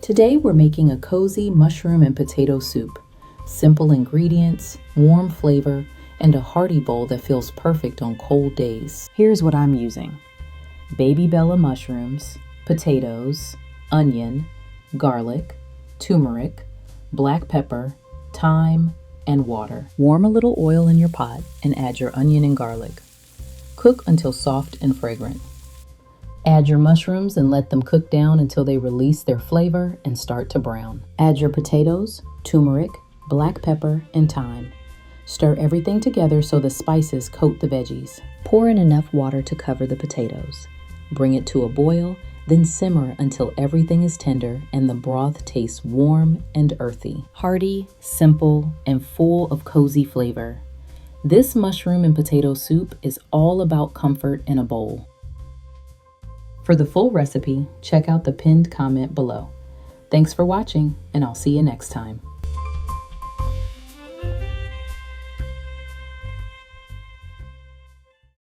Today we're making a cozy mushroom and potato soup. Simple ingredients, warm flavor, and a hearty bowl that feels perfect on cold days. Here's what I'm using: baby Bella mushrooms, potatoes, onion, garlic, turmeric, black pepper, thyme, and water. Warm a little oil in your pot and add your onion and garlic. Cook until soft and fragrant. Add your mushrooms and let them cook down until they release their flavor and start to brown. Add your potatoes, turmeric, black pepper, and thyme. Stir everything together so the spices coat the veggies. Pour in enough water to cover the potatoes. Bring it to a boil, then simmer until everything is tender and the broth tastes warm and earthy. Hearty, simple, and full of cozy flavor. This mushroom and potato soup is all about comfort in a bowl. For the full recipe, check out the pinned comment below. Thanks for watching, and I'll see you next time.